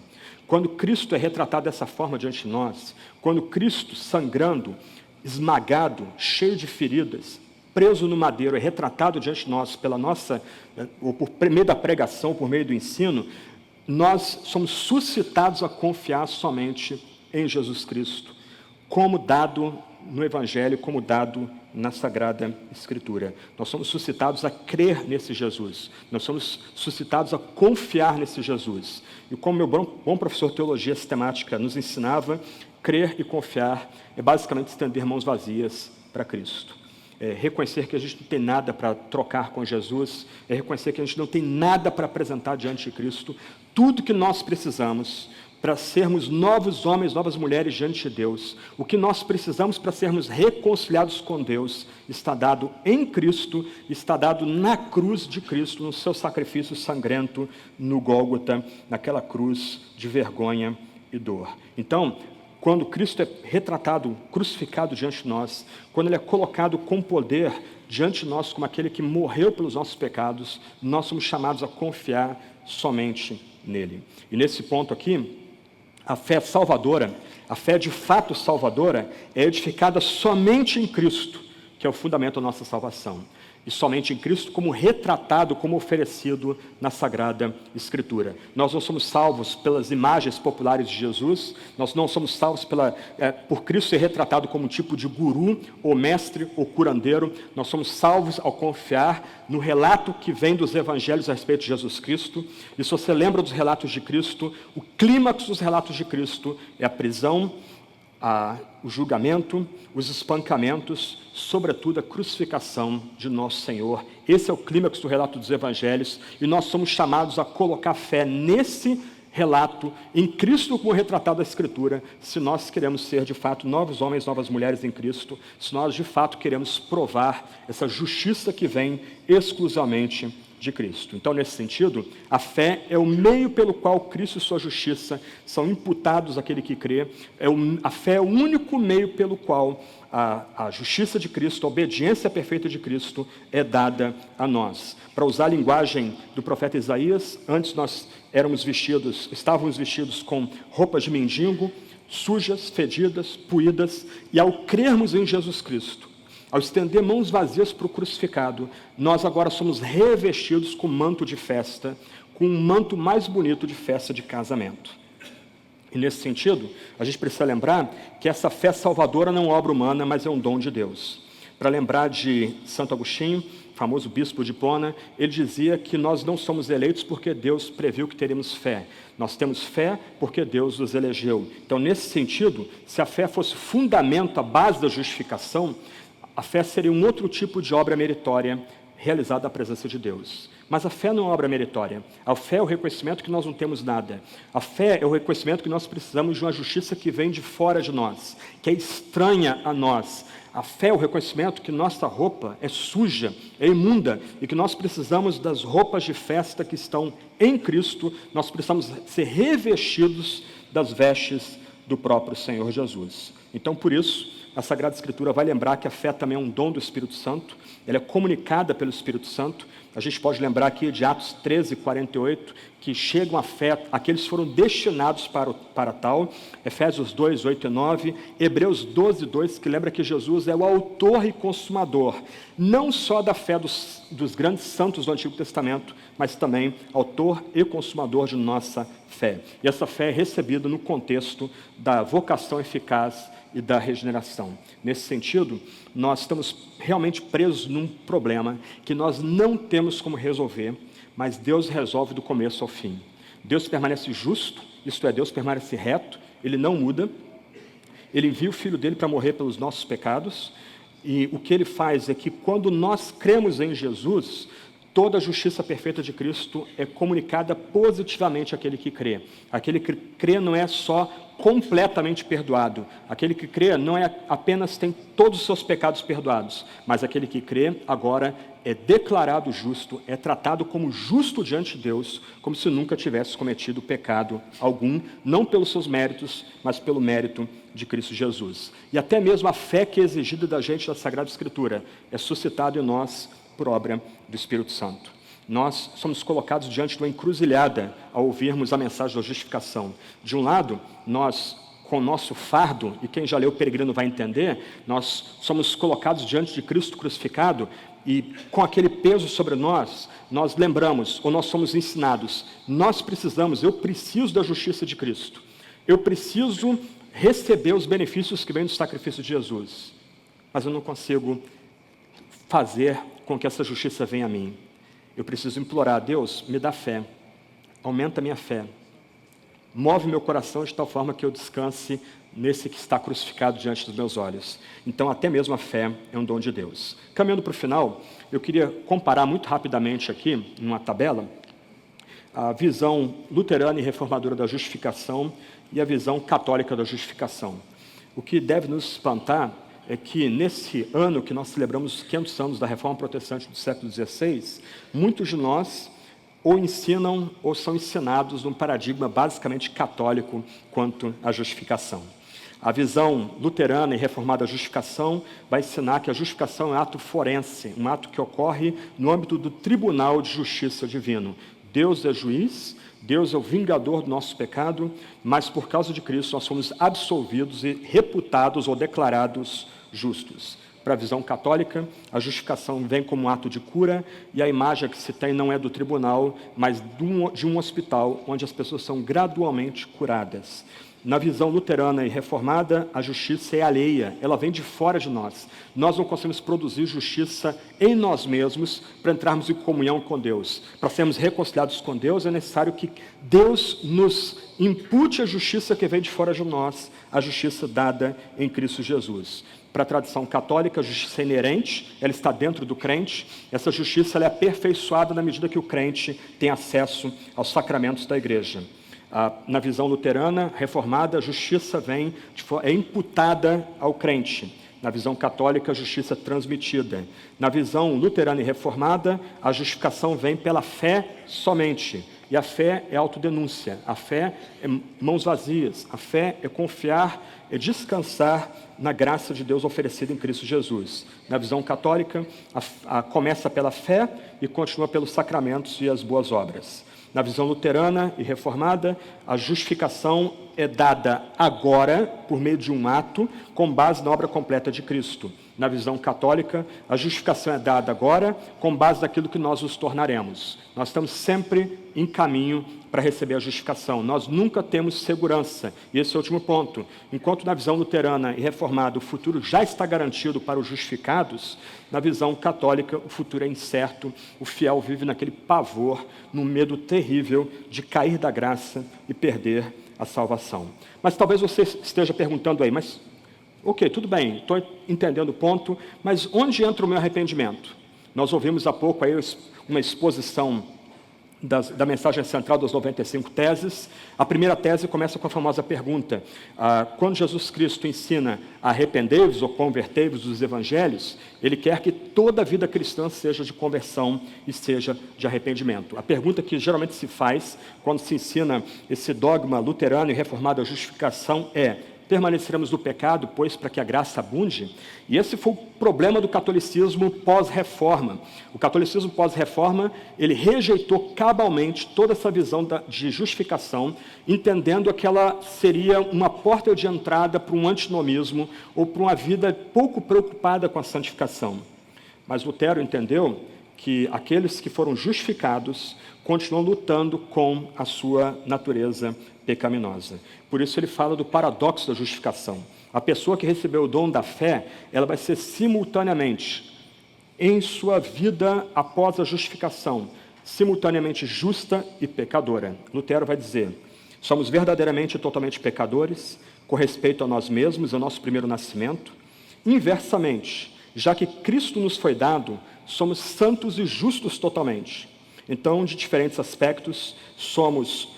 Quando Cristo é retratado dessa forma diante de nós, quando Cristo sangrando, esmagado, cheio de feridas, preso no madeiro, é retratado diante de nós ou por meio da pregação, por meio do ensino, nós somos suscitados a confiar somente em Jesus Cristo, como dado no Evangelho, como dado na Sagrada Escritura. Nós somos suscitados a crer nesse Jesus. Nós somos suscitados a confiar nesse Jesus. E como meu bom professor de teologia sistemática nos ensinava, crer e confiar é basicamente estender mãos vazias para Cristo. É reconhecer que a gente não tem nada para trocar com Jesus, é reconhecer que a gente não tem nada para apresentar diante de Cristo. Tudo que nós precisamos para sermos novos homens, novas mulheres diante de Deus, o que nós precisamos para sermos reconciliados com Deus, está dado em Cristo, está dado na cruz de Cristo, no seu sacrifício sangrento no Gólgota, naquela cruz de vergonha e dor. Então, quando Cristo é retratado, crucificado diante de nós, quando Ele é colocado com poder diante de nós como aquele que morreu pelos nossos pecados, nós somos chamados a confiar somente nele. E nesse ponto aqui, a fé salvadora, a fé de fato salvadora, é edificada somente em Cristo, que é o fundamento da nossa salvação. E somente em Cristo como retratado, como oferecido na Sagrada Escritura. Nós não somos salvos pelas imagens populares de Jesus, nós não somos salvos por Cristo ser retratado como um tipo de guru, ou mestre, ou curandeiro. Nós somos salvos ao confiar no relato que vem dos evangelhos a respeito de Jesus Cristo. E se você lembra dos relatos de Cristo, o clímax dos relatos de Cristo é a prisão, o julgamento, os espancamentos, sobretudo a crucificação de nosso Senhor. Esse é o clímax do relato dos evangelhos, e nós somos chamados a colocar fé nesse relato, em Cristo como retratado da Escritura, se nós queremos ser de fato novos homens, novas mulheres em Cristo, se nós de fato queremos provar essa justiça que vem exclusivamente de Cristo. Então, nesse sentido, a fé é o meio pelo qual Cristo e sua justiça são imputados àquele que crê. A fé é o único meio pelo qual a justiça de Cristo, a obediência perfeita de Cristo é dada a nós. Para usar a linguagem do profeta Isaías, antes nós estávamos vestidos com roupas de mendigo, sujas, fedidas, puídas, e ao crermos em Jesus Cristo, ao estender mãos vazias para o crucificado, nós agora somos revestidos com manto de festa, com um manto mais bonito de festa de casamento. E nesse sentido, a gente precisa lembrar que essa fé salvadora não é obra humana, mas é um dom de Deus. Para lembrar de Santo Agostinho, famoso bispo de Hipona, ele dizia que nós não somos eleitos porque Deus previu que teríamos fé. Nós temos fé porque Deus nos elegeu. Então, nesse sentido, se a fé fosse fundamento, a base da justificação, a fé seria um outro tipo de obra meritória realizada na presença de Deus. Mas a fé não é obra meritória. A fé é o reconhecimento que nós não temos nada. A fé é o reconhecimento que nós precisamos de uma justiça que vem de fora de nós, que é estranha a nós. A fé é o reconhecimento que nossa roupa é suja, é imunda, e que nós precisamos das roupas de festa que estão em Cristo. Nós precisamos ser revestidos das vestes do próprio Senhor Jesus. Então, por isso, a Sagrada Escritura vai lembrar que a fé também é um dom do Espírito Santo, ela é comunicada pelo Espírito Santo. A gente pode lembrar aqui de Atos 13, 48, que chegam a fé, aqueles que foram destinados para tal, Efésios 2, 8 e 9, Hebreus 12, 2, que lembra que Jesus é o autor e consumador, não só da fé dos grandes santos do Antigo Testamento, mas também autor e consumador de nossa fé. E essa fé é recebida no contexto da vocação eficaz e da regeneração. Nesse sentido, nós estamos realmente presos num problema que nós não temos como resolver, mas Deus resolve do começo ao fim. Deus permanece justo, isto é, Deus permanece reto, Ele não muda, Ele envia o Filho dEle para morrer pelos nossos pecados, e o que Ele faz é que quando nós cremos em Jesus, toda a justiça perfeita de Cristo é comunicada positivamente àquele que crê. Aquele que crê não é só completamente perdoado. Aquele que crê não é apenas tem todos os seus pecados perdoados, mas aquele que crê agora é declarado justo, é tratado como justo diante de Deus, como se nunca tivesse cometido pecado algum, não pelos seus méritos, mas pelo mérito de Cristo Jesus. E até mesmo a fé que é exigida da gente da Sagrada Escritura é suscitada em nós por obra do Espírito Santo. Nós somos colocados diante de uma encruzilhada ao ouvirmos a mensagem da justificação. De um lado, nós, com o nosso fardo, e quem já leu o Peregrino vai entender, nós somos colocados diante de Cristo crucificado, e com aquele peso sobre nós, nós lembramos, ou nós somos ensinados, eu preciso da justiça de Cristo. Eu preciso receber os benefícios que vêm do sacrifício de Jesus. Mas eu não consigo fazer com que essa justiça venha a mim. Eu preciso implorar a Deus, me dá fé, aumenta a minha fé, move meu coração de tal forma que eu descanse nesse que está crucificado diante dos meus olhos. Então, até mesmo a fé é um dom de Deus. Caminhando para o final, eu queria comparar muito rapidamente aqui, numa tabela, a visão luterana e reformadora da justificação e a visão católica da justificação. O que deve nos espantar é que nesse ano que nós celebramos os 500 anos da Reforma Protestante do século XVI, muitos de nós ou ensinam ou são ensinados num paradigma basicamente católico quanto à justificação. A visão luterana e reformada da justificação vai ensinar que a justificação é um ato forense, um ato que ocorre no âmbito do tribunal de justiça divino. Deus é juiz, Deus é o vingador do nosso pecado, mas por causa de Cristo nós somos absolvidos e reputados ou declarados justos. Para a visão católica, a justificação vem como um ato de cura, e a imagem que se tem não é do tribunal, mas de um hospital, onde as pessoas são gradualmente curadas. Na visão luterana e reformada, a justiça é alheia, ela vem de fora de nós. Nós não conseguimos produzir justiça em nós mesmos para entrarmos em comunhão com Deus. Para sermos reconciliados com Deus, é necessário que Deus nos impute a justiça que vem de fora de nós, a justiça dada em Cristo Jesus. Para a tradição católica, a justiça é inerente, ela está dentro do crente. Essa justiça ela é aperfeiçoada na medida que o crente tem acesso aos sacramentos da igreja. Na visão luterana, reformada, a justiça é imputada ao crente. Na visão católica, a justiça é transmitida. Na visão luterana e reformada, a justificação vem pela fé somente. E a fé é autodenúncia, a fé é mãos vazias, a fé é confiar, é descansar na graça de Deus oferecida em Cristo Jesus. Na visão católica, começa pela fé e continua pelos sacramentos e as boas obras. Na visão luterana e reformada, a justificação é dada agora, por meio de um ato, com base na obra completa de Cristo. Na visão católica, a justificação é dada agora com base naquilo que nós nos tornaremos. Nós estamos sempre em caminho para receber a justificação. Nós nunca temos segurança. E esse é o último ponto. Enquanto na visão luterana e reformada o futuro já está garantido para os justificados, na visão católica o futuro é incerto. O fiel vive naquele pavor, no medo terrível de cair da graça e perder a salvação. Mas talvez você esteja perguntando aí, mas ok, tudo bem, estou entendendo o ponto, mas onde entra o meu arrependimento? Nós ouvimos há pouco aí uma exposição da mensagem central das 95 teses. A primeira tese começa com a famosa pergunta: quando Jesus Cristo ensina a arrependei-vos ou convertei-vos dos evangelhos, ele quer que toda a vida cristã seja de conversão e seja de arrependimento. A pergunta que geralmente se faz quando se ensina esse dogma luterano e reformado da justificação é: permaneceremos no pecado, pois, para que a graça abunde? E esse foi o problema do catolicismo pós-reforma. O catolicismo pós-reforma, ele rejeitou cabalmente toda essa visão de justificação, entendendo que ela seria uma porta de entrada para um antinomismo ou para uma vida pouco preocupada com a santificação. Mas Lutero entendeu que aqueles que foram justificados continuam lutando com a sua natureza pecaminosa. Por isso ele fala do paradoxo da justificação. A pessoa que recebeu o dom da fé, ela vai ser simultaneamente, em sua vida após a justificação, simultaneamente justa e pecadora. Lutero vai dizer: somos verdadeiramente e totalmente pecadores, com respeito a nós mesmos e ao nosso primeiro nascimento. Inversamente, já que Cristo nos foi dado, somos santos e justos totalmente. Então, de diferentes aspectos, somos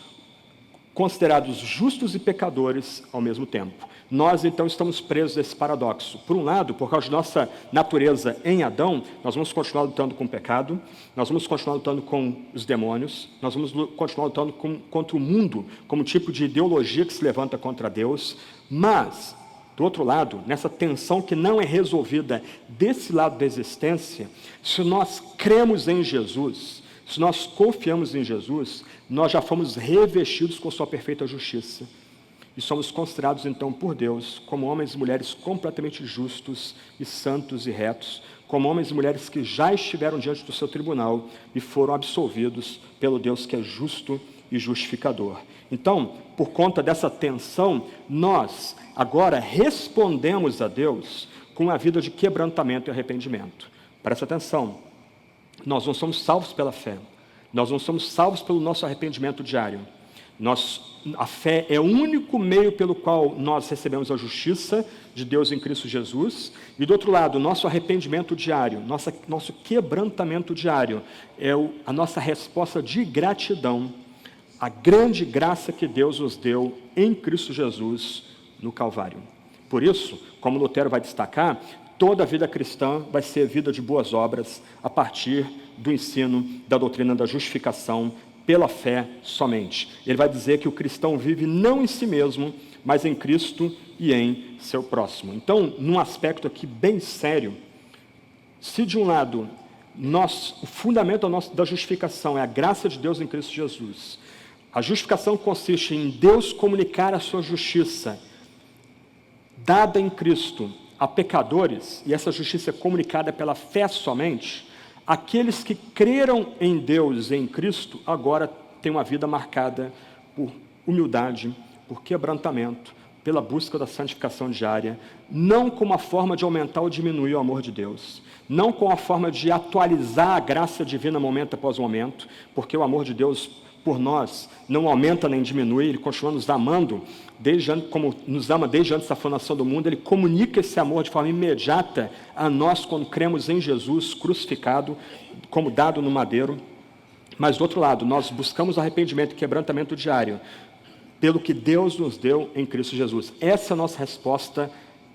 considerados justos e pecadores ao mesmo tempo. Nós, então, estamos presos a esse paradoxo. Por um lado, por causa de nossa natureza em Adão, nós vamos continuar lutando com o pecado, nós vamos continuar lutando com os demônios, nós vamos continuar lutando contra o mundo, como tipo de ideologia que se levanta contra Deus, mas, do outro lado, nessa tensão que não é resolvida desse lado da existência, se nós cremos em Jesus, se nós confiamos em Jesus, nós já fomos revestidos com sua perfeita justiça. E somos considerados, então, por Deus, como homens e mulheres completamente justos e santos e retos, como homens e mulheres que já estiveram diante do seu tribunal e foram absolvidos pelo Deus que é justo e justificador. Então, por conta dessa tensão, nós agora respondemos a Deus com uma vida de quebrantamento e arrependimento. Presta atenção, nós não somos salvos pela fé, nós não somos salvos pelo nosso arrependimento diário. A fé é o único meio pelo qual nós recebemos a justiça de Deus em Cristo Jesus. E do outro lado, nosso arrependimento diário, nosso quebrantamento diário é a nossa resposta de gratidão à grande graça que Deus nos deu em Cristo Jesus no Calvário. Por isso, como Lutero vai destacar, toda a vida cristã vai ser vida de boas obras a partir do ensino da doutrina da justificação pela fé somente. Ele vai dizer que o cristão vive não em si mesmo, mas em Cristo e em seu próximo. Então, num aspecto aqui bem sério, se de um lado, o fundamento da justificação é a graça de Deus em Cristo Jesus, a justificação consiste em Deus comunicar a sua justiça, dada em Cristo, a pecadores, e essa justiça é comunicada pela fé somente. Aqueles que creram em Deus e em Cristo, agora têm uma vida marcada por humildade, por quebrantamento, pela busca da santificação diária, não como a forma de aumentar ou diminuir o amor de Deus, não como a forma de atualizar a graça divina momento após momento, porque o amor de Deus por nós não aumenta nem diminui, Ele continua nos amando, como nos ama desde antes da fundação do mundo. Ele comunica esse amor de forma imediata a nós quando cremos em Jesus crucificado, como dado no madeiro. Mas do outro lado, nós buscamos arrependimento e quebrantamento diário pelo que Deus nos deu em Cristo Jesus. Essa é a nossa resposta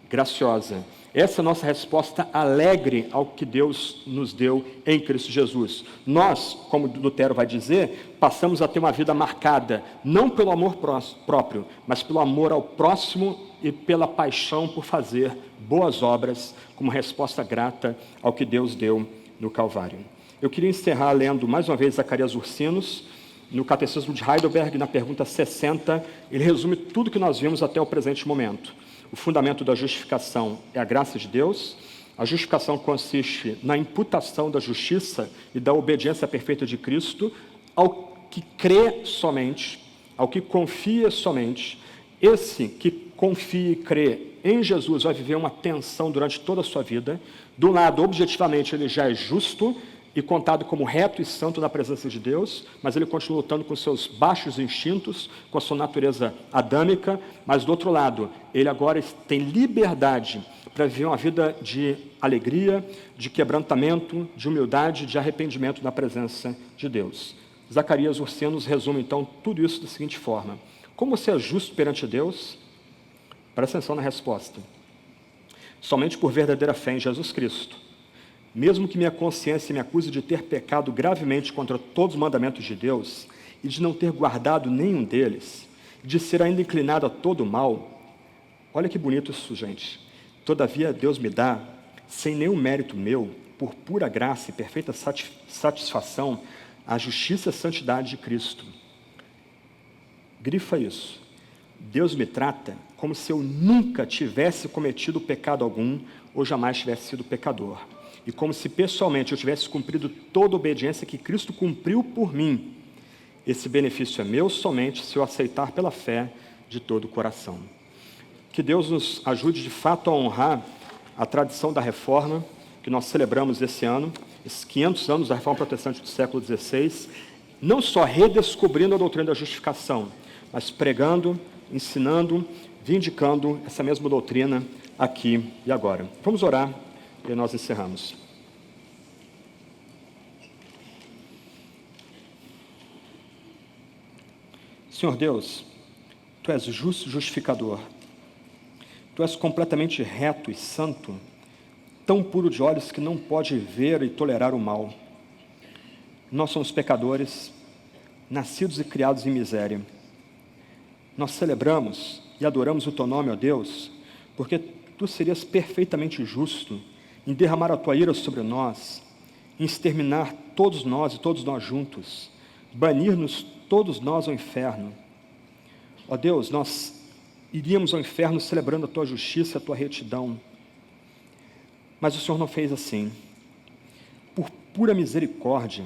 graciosa. Essa é a nossa resposta alegre ao que Deus nos deu em Cristo Jesus. Nós, como Lutero vai dizer, passamos a ter uma vida marcada, não pelo amor próprio, mas pelo amor ao próximo e pela paixão por fazer boas obras, como resposta grata ao que Deus deu no Calvário. Eu queria encerrar lendo mais uma vez Zacarias Ursinos, no Catecismo de Heidelberg, na pergunta 60, ele resume tudo que nós vimos até o presente momento. O fundamento da justificação é a graça de Deus, A justificação consiste na imputação da justiça e da obediência perfeita de Cristo ao que crê somente, ao que confia somente. Esse que confia e crê em Jesus vai viver uma tensão durante toda a sua vida. De um lado, objetivamente, ele já é justo e contado como reto e santo na presença de Deus, mas ele continua lutando com seus baixos instintos, com a sua natureza adâmica, mas do outro lado, ele agora tem liberdade para viver uma vida de alegria, de quebrantamento, de humildade, de arrependimento na presença de Deus. Zacarias Ursino nos resume, então, tudo isso da seguinte forma: como você é justo perante Deus? Presta atenção na resposta. Somente por verdadeira fé em Jesus Cristo. Mesmo que minha consciência me acuse de ter pecado gravemente contra todos os mandamentos de Deus e de não ter guardado nenhum deles, de ser ainda inclinado a todo o mal, olha que bonito isso, gente. Todavia, Deus me dá, sem nenhum mérito meu, por pura graça e perfeita satisfação, a justiça e a santidade de Cristo. Grifa isso. Deus me trata como se eu nunca tivesse cometido pecado algum ou jamais tivesse sido pecador. E como se pessoalmente eu tivesse cumprido toda a obediência que Cristo cumpriu por mim. Esse benefício é meu somente se eu aceitar pela fé de todo o coração. Que Deus nos ajude de fato a honrar a tradição da Reforma, que nós celebramos esse ano, esses 500 anos da Reforma Protestante do século XVI, não só redescobrindo a doutrina da justificação, mas pregando, ensinando, vindicando essa mesma doutrina aqui e agora. Vamos orar e nós encerramos. Senhor Deus, Tu és justo e justificador. Tu és completamente reto e santo, tão puro de olhos que não pode ver e tolerar o mal. Nós somos pecadores, nascidos e criados em miséria. Nós celebramos e adoramos o Teu nome, ó Deus, porque Tu serias perfeitamente justo em derramar a Tua ira sobre nós, em exterminar todos nós e todos nós juntos, banir-nos todos nós ao inferno. Ó Deus, nós iríamos ao inferno celebrando a Tua justiça, a Tua retidão. Mas o Senhor não fez assim. Por pura misericórdia,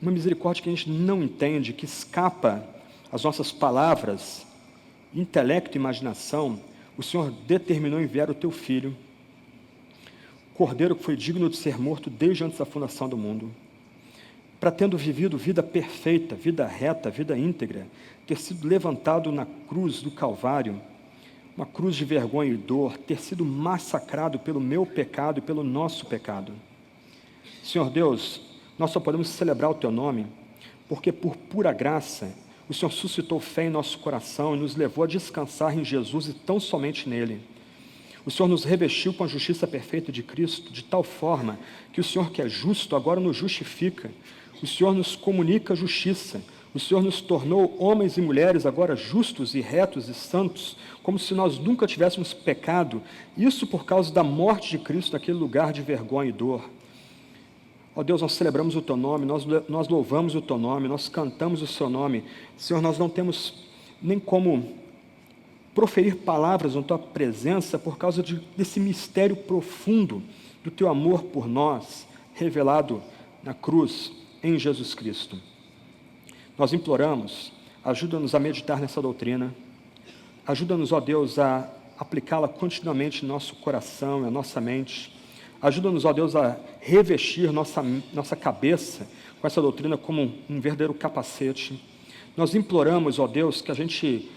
uma misericórdia que a gente não entende, que escapa às nossas palavras, intelecto e imaginação, o Senhor determinou enviar o Teu Filho, Cordeiro que foi digno de ser morto desde antes da fundação do mundo, para, tendo vivido vida perfeita, vida reta, vida íntegra, ter sido levantado na cruz do Calvário, uma cruz de vergonha e dor, ter sido massacrado pelo meu pecado e pelo nosso pecado. Senhor Deus, nós só podemos celebrar o Teu nome, porque por pura graça, o Senhor suscitou fé em nosso coração e nos levou a descansar em Jesus e tão somente nele. O Senhor nos revestiu com a justiça perfeita de Cristo, de tal forma que o Senhor, que é justo, agora nos justifica. O Senhor nos comunica a justiça. O Senhor nos tornou homens e mulheres agora justos e retos e santos, como se nós nunca tivéssemos pecado. Isso por causa da morte de Cristo naquele lugar de vergonha e dor. Ó Deus, nós celebramos o Teu nome, nós louvamos o Teu nome, nós cantamos o Seu nome. Senhor, nós não temos nem como proferir palavras na Tua presença por causa desse mistério profundo do Teu amor por nós, revelado na cruz em Jesus Cristo. Nós imploramos, ajuda-nos a meditar nessa doutrina, ajuda-nos, ó Deus, a aplicá-la continuamente em nosso coração, na nossa mente, ajuda-nos, ó Deus, a revestir nossa cabeça com essa doutrina como um verdadeiro capacete. Nós imploramos, ó Deus, que a gente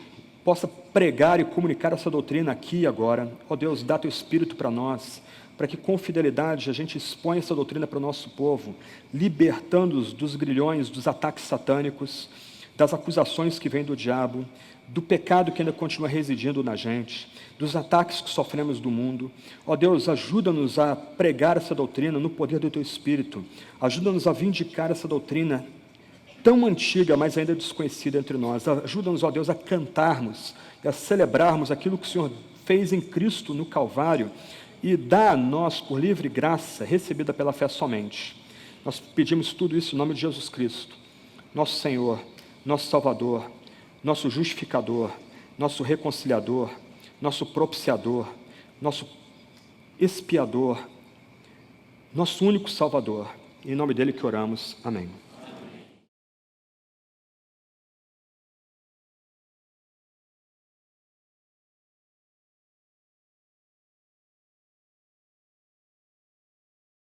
possa pregar e comunicar essa doutrina aqui e agora. Ó Deus, dá Teu Espírito para nós, para que com fidelidade a gente exponha essa doutrina para o nosso povo, libertando-os dos grilhões, dos ataques satânicos, das acusações que vêm do diabo, do pecado que ainda continua residindo na gente, dos ataques que sofremos do mundo. Ó Deus, ajuda-nos a pregar essa doutrina no poder do Teu Espírito. Ajuda-nos a vindicar essa doutrina tão antiga, mas ainda desconhecida entre nós. Ajuda-nos, ó Deus, a cantarmos e a celebrarmos aquilo que o Senhor fez em Cristo no Calvário e dá a nós, por livre graça, recebida pela fé somente. Nós pedimos tudo isso em nome de Jesus Cristo, nosso Senhor, nosso Salvador, nosso justificador, nosso reconciliador, nosso propiciador, nosso expiador, nosso único Salvador. Em nome dele que oramos. Amém.